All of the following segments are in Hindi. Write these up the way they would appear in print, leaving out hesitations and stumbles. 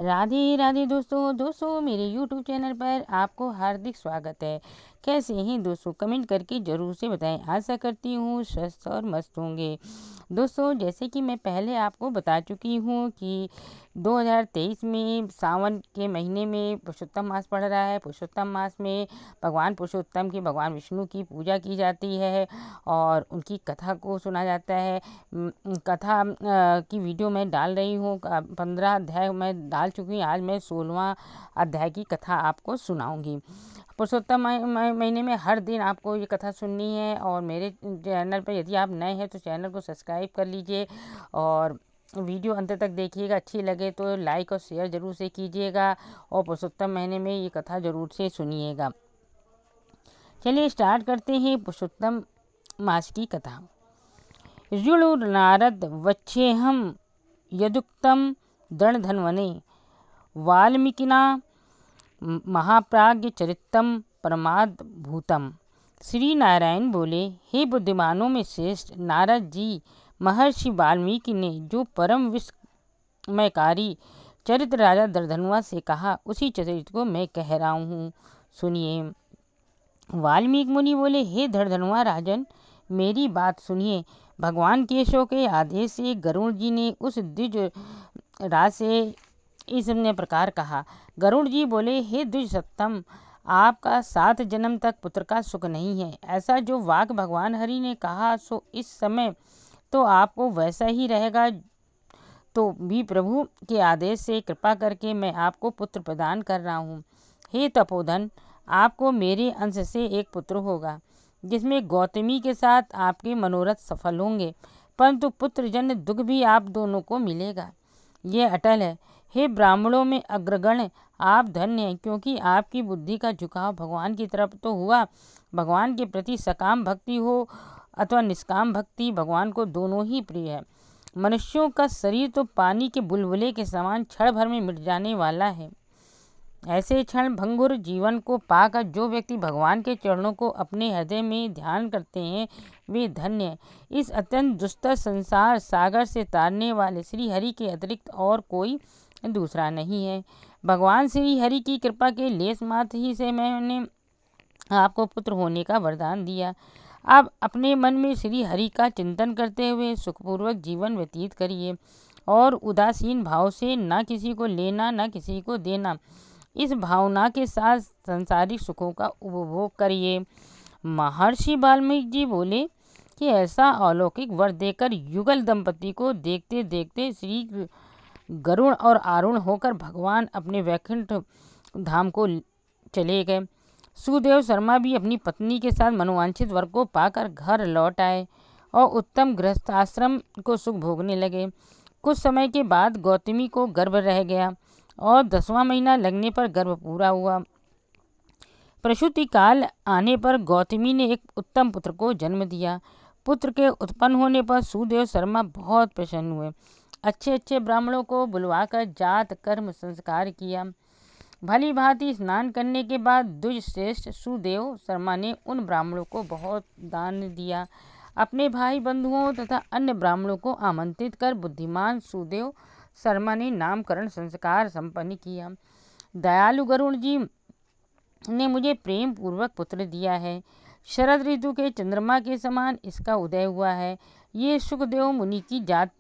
राधे राधे दोस्तों मेरे YouTube चैनल पर आपको हार्दिक स्वागत है। कैसे हैं दोस्तों, कमेंट करके ज़रूर से बताएं। आशा करती हूँ स्वस्थ और मस्त होंगे। दोस्तों, जैसे कि मैं पहले आपको बता चुकी हूँ कि 2023 में सावन के महीने में पुरुषोत्तम मास पड़ रहा है। पुरुषोत्तम मास में भगवान पुरुषोत्तम की, भगवान विष्णु की पूजा की जाती है और उनकी कथा को सुना जाता है। कथा की वीडियो मैं डाल रही हूँ। 15 अध्याय मैं डाल चुकी हूँ। आज मैं 16वां अध्याय की कथा आपको सुनाऊंगी। पुरुषोत्तम महीने में हर दिन आपको ये कथा सुननी है। और मेरे चैनल पर यदि आप नए हैं तो चैनल को सब्सक्राइब कर लीजिए और वीडियो अंत तक देखिएगा। अच्छी लगे तो लाइक और शेयर ज़रूर से कीजिएगा और पुरुषोत्तम महीने में ये कथा ज़रूर से सुनिएगा। चलिए स्टार्ट करते हैं पुरुषोत्तम मास की कथा। ऋणु नारद वच्छेहम यदुक्तम दृढ़धन्वने वाल्मीकिना महाप्राज्ञ चरितम परमाद भूतम। श्री नारायण बोले, हे बुद्धिमानों में श्रेष्ठ नारद जी, महर्षि वाल्मीकि ने जो परम विस्मयकारी चरित्र राजा दर्धनुआ से कहा, उसी चरित्र को मैं कह रहा हूँ, सुनिए। वाल्मीकि मुनि बोले, हे दर्धनुआ राजन, मेरी बात सुनिए। भगवान केशव के आदेश से गरुड़ जी ने उस द्विज राज से इस प्रकार कहा। गरुड़ जी बोले, हे द्विज सत्तम, आपका 7 जन्म तक पुत्र का सुख नहीं है। ऐसा जो वाक भगवान हरि ने कहा सो इस समय तो आपको वैसा ही रहेगा। तो भी प्रभु के आदेश से कृपा करके मैं आपको पुत्र प्रदान कर रहा हूँ। हे तपोधन, आपको मेरे अंश से एक पुत्र होगा जिसमें गौतमी के साथ आपके मनोरथ सफल होंगे, परंतु पुत्र जन्य दुख भी आप दोनों को मिलेगा। ये अटल है। हे ब्राह्मणों में अग्रगण, आप धन्य हैं, क्योंकि आपकी बुद्धि का झुकाव भगवान की तरफ तो हुआ। भगवान के प्रति सकाम भक्ति हो अथवा निष्काम भक्ति, भगवान को दोनों ही प्रिय है। मनुष्यों का शरीर तो पानी के बुलबुले के समान क्षण भर में मिट जाने वाला है। ऐसे क्षण भंगुर जीवन को पाकर जो व्यक्ति भगवान के चरणों को अपने हृदय में ध्यान करते हैं, वे धन्य हैं। इस अत्यंत दुस्तर संसार सागर से तारने वाले श्री हरि के अतिरिक्त और कोई दूसरा नहीं है। भगवान श्री हरि की कृपा के लेस मात्र ही से मैंने आपको पुत्र होने का वरदान दिया। आप अपने मन में श्री हरि का चिंतन करते हुए सुखपूर्वक जीवन व्यतीत करिए और उदासीन भाव से न किसी को लेना न किसी को देना, इस भावना के साथ सांसारिक सुखों का उपभोग करिए। महर्षि वाल्मीकि जी बोले कि ऐसा अलौकिक वर देकर युगल दंपति को देखते देखते श्री गरुड़ और आरुण होकर भगवान अपने वैकुंठ धाम को चले गए। सुदेव शर्मा भी अपनी पत्नी के साथ मनोवांछित वर को पाकर घर लौट आए और उत्तम गृहस्थाश्रम को सुख भोगने लगे। कुछ समय के बाद गौतमी को गर्भ रह गया और 10वां महीना लगने पर गर्भ पूरा हुआ। प्रसूति काल आने पर गौतमी ने एक उत्तम पुत्र को जन्म दिया। पुत्र के उत्पन्न होने पर सुदेव शर्मा बहुत प्रसन्न हुए। अच्छे अच्छे ब्राह्मणों को बुलवाकर जात कर्म संस्कार किया। भली भांति स्नान करने के बाद द्विज श्रेष्ठ सुदेव शर्मा ने उन ब्राह्मणों को बहुत दान दिया। अपने भाई बंधुओं तथा अन्य ब्राह्मणों को आमंत्रित कर बुद्धिमान सुदेव शर्मा ने नामकरण संस्कार संपन्न किया। दयालु गरुड़ जी ने मुझे प्रेम पूर्वक पुत्र दिया है। शरद ऋतु के चंद्रमा के समान इसका उदय हुआ है। ये सुखदेव मुनि की जात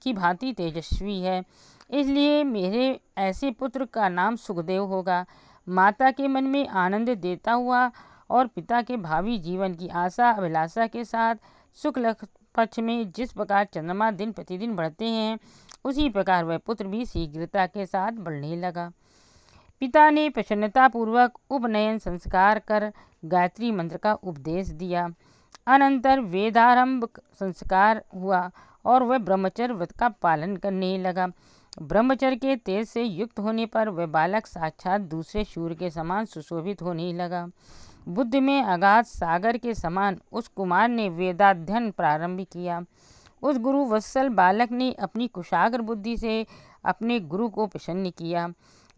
की भांति तेजस्वी है, इसलिए मेरे ऐसे पुत्र का नाम सुखदेव होगा। माता के मन में आनंद देता हुआ और पिता के भावी जीवन की आशा अभिलाषा के साथ शुक्ल पक्ष में जिस प्रकार चंद्रमा दिन प्रतिदिन बढ़ते हैं, उसी प्रकार वह पुत्र भी शीघ्रता के साथ बढ़ने लगा। पिता ने प्रसन्नतापूर्वक उपनयन संस्कार कर गायत्री मंत्र का उपदेश दिया। अनंतर वेदारंभ संस्कार हुआ और वह ब्रह्मचर्य व्रत का पालन करने लगा। ब्रह्मचर्य के तेज से युक्त होने पर वह बालक साक्षात दूसरे सूर्य के समान सुशोभित होने लगा। बुद्धि में अगाध सागर के समान उस कुमार ने वेदाध्ययन प्रारंभ किया। उस गुरु वत्सल बालक ने अपनी कुशाग्र बुद्धि से अपने गुरु को प्रसन्न किया।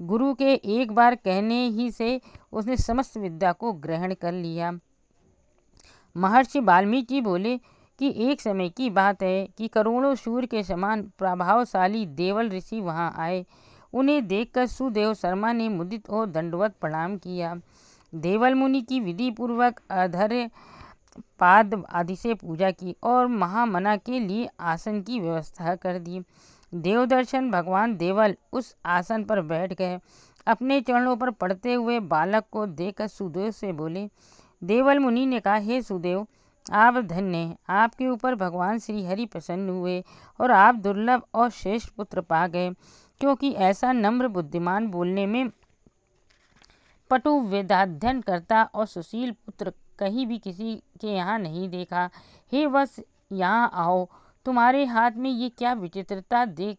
गुरु के एक बार कहने ही से उसने समस्त विद्या को ग्रहण कर लिया। महर्षि वाल्मीकि बोले कि एक समय की बात है कि करोड़ों सूर्य के समान प्रभावशाली देवल ऋषि वहां आए। उन्हें देखकर सुदेव शर्मा ने मुदित और दंडवत प्रणाम किया। देवल मुनि की विधि पूर्वक अधर्य पाद आदि से पूजा की और महामना के लिए आसन की व्यवस्था कर दी। देवदर्शन भगवान देवल उस आसन पर बैठ गए। अपने चरणों पर पड़ते हुए बालक को देखकर सुदेव से बोले। देवल मुनि ने कहा, हे सुदेव, आप धन्य हैं। आपके ऊपर भगवान श्री हरि प्रसन्न हुए और आप दुर्लभ और श्रेष्ठ पुत्र पा गए, क्योंकि ऐसा नम्र बुद्धिमान, बोलने में पटु, वेदाध्ययन करता और सुशील पुत्र कहीं भी किसी के यहाँ नहीं देखा। हे वत्स, यहाँ आओ। तुम्हारे हाथ में ये क्या विचित्रता देख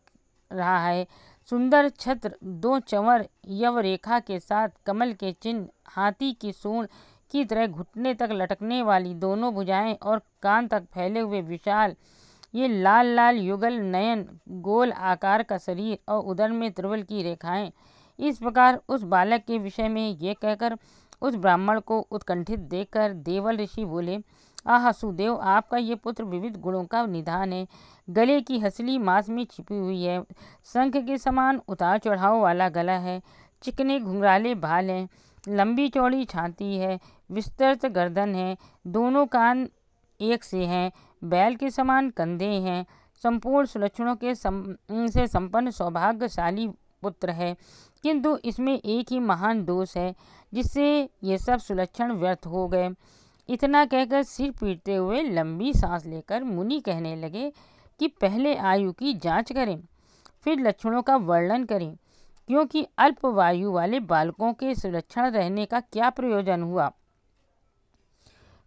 रहा है। सुंदर छत्र, 2 चंवर यवरेखा के साथ कमल के चिन्ह, हाथी की सूंड की तरह घुटने तक लटकने वाली दोनों भुजाएं और कान तक फैले हुए विशाल ये लाल लाल युगल नयन, गोल आकार का शरीर और उदर में त्रिवल की रेखाएं। इस प्रकार उस बालक के विषय में ये कहकर उस ब्राह्मण को उत्कंठित देखकर देवल ऋषि बोले, आह सुदेव, आपका ये पुत्र विविध गुणों का निधान है। गले की हंसली मांस में छिपी हुई है। शंख के समान उतार चढ़ाव वाला गला है। चिकने घुंघराले बाल हैं। लंबी चौड़ी छाती है। विस्तृत गर्दन है। दोनों कान एक से हैं। बैल के समान कंधे हैं। संपूर्ण सुलक्षणों के से संपन्न सौभाग्यशाली पुत्र है, किंतु इसमें एक ही महान दोष है, जिससे ये सब सुलक्षण व्यर्थ हो गए। इतना कहकर सिर पीटते हुए लंबी सांस लेकर मुनि कहने लगे कि पहले आयु की जांच करें, फिर लक्षणों का वर्णन करें, क्योंकि अल्प वायु वाले बालकों के सुलक्षण रहने का क्या प्रयोजन हुआ।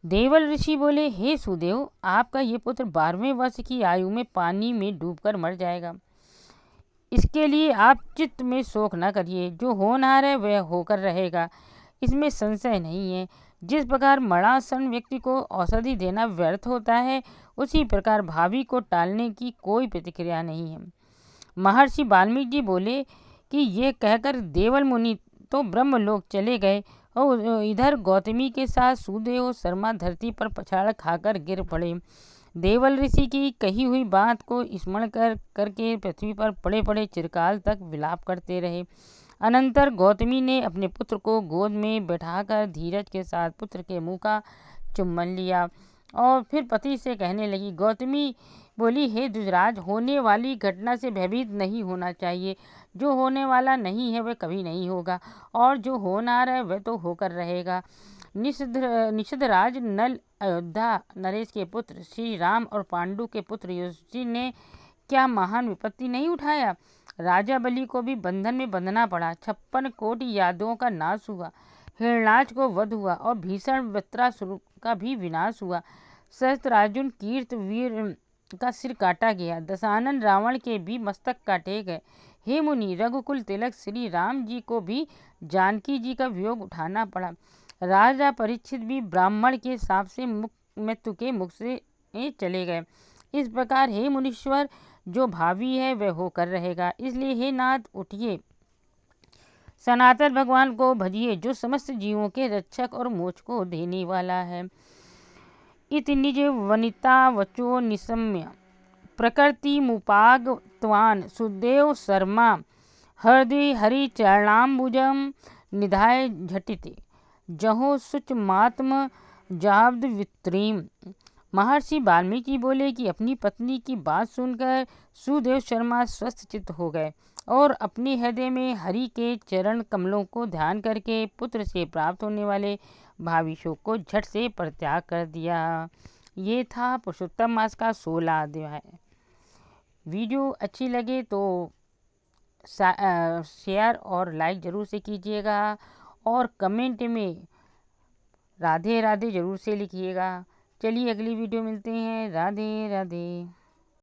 देवल ऋषि बोले, हे सुदेव, आपका ये पुत्र 12वें वर्ष की आयु में पानी में डूबकर मर जाएगा। इसके लिए आप चित्त में शोक न करिए। जो होनहार है वह होकर रहेगा, इसमें संशय नहीं है। जिस प्रकार मरणासन व्यक्ति को औषधि देना व्यर्थ होता है, उसी प्रकार भावी को टालने की कोई प्रतिक्रिया नहीं है। महर्षि वाल्मीकि जी बोले कि ये कहकर देवल मुनि तो ब्रह्मलोक चले गए और इधर गौतमी के साथ सुदेव शर्मा धरती पर पछाड़ खाकर गिर पड़े। देवल ऋषि की कही हुई बात को स्मरण करके पृथ्वी पर पड़े पड़े चिरकाल तक विलाप करते रहे। अनंतर गौतमी ने अपने पुत्र को गोद में बैठाकर धीरज के साथ पुत्र के मुंह का चुम्बन लिया और फिर पति से कहने लगी। गौतमी बोली, हे द्विजराज, होने वाली घटना से भयभीत नहीं होना चाहिए। जो होने वाला नहीं है वह कभी नहीं होगा, और जो होनहार है वह तो होकर रहेगा। निषधराज नल अयोध्या नरेश के पुत्र श्री राम और पांडु के पुत्र युधिष्ठिर ने क्या महान विपत्ति नहीं उठाया। राजा बलि को भी बंधन में बंधना पड़ा। 56 कोटि यादवों का नाश हुआ। हिरणाक्ष को वध हुआ और भीषण वृत्रासुर का भी विनाश हुआ। सहस्त्रार्जुन कीर्त वीर का सिर काटा गया। दशानन रावण के भी मस्तक काटे गए। हे मुनि, रघुकुल तिलक श्री राम जी को भी जानकी जी का वियोग उठाना पड़ा। राजा परीक्षित भी ब्राह्मण के शाप से मृत्यु के मुख से चले गए। इस प्रकार हे मुनीश्वर, जो भावी है वह होकर रहेगा। इसलिए हे नाथ, उठिए, सनातन भगवान को भजिए, जो समस्त जीवों के रक्षक और मोक्ष को देने वाला है। इति निज वनिता वचो निशम्य प्रकृति मुपागतवान सुदेव शर्मा हृदय हरि चरणाम्बुजम निधाय झटिति जहो सुचमात्म जाब्द वित्रीम। महर्षि वाल्मीकि बोले कि अपनी पत्नी की बात सुनकर सुदेव शर्मा स्वस्थ चित्त हो गए और अपने हृदय में हरि के चरण कमलों को ध्यान करके पुत्र से प्राप्त होने वाले भावी शोक को झट से परित्याग कर दिया। ये था पुरुषोत्तम मास का 16 अध्याय। वीडियो अच्छी लगे तो शेयर और लाइक ज़रूर से कीजिएगा और कमेंट में राधे राधे ज़रूर से लिखिएगा। चलिए अगली वीडियो मिलते हैं। राधे राधे।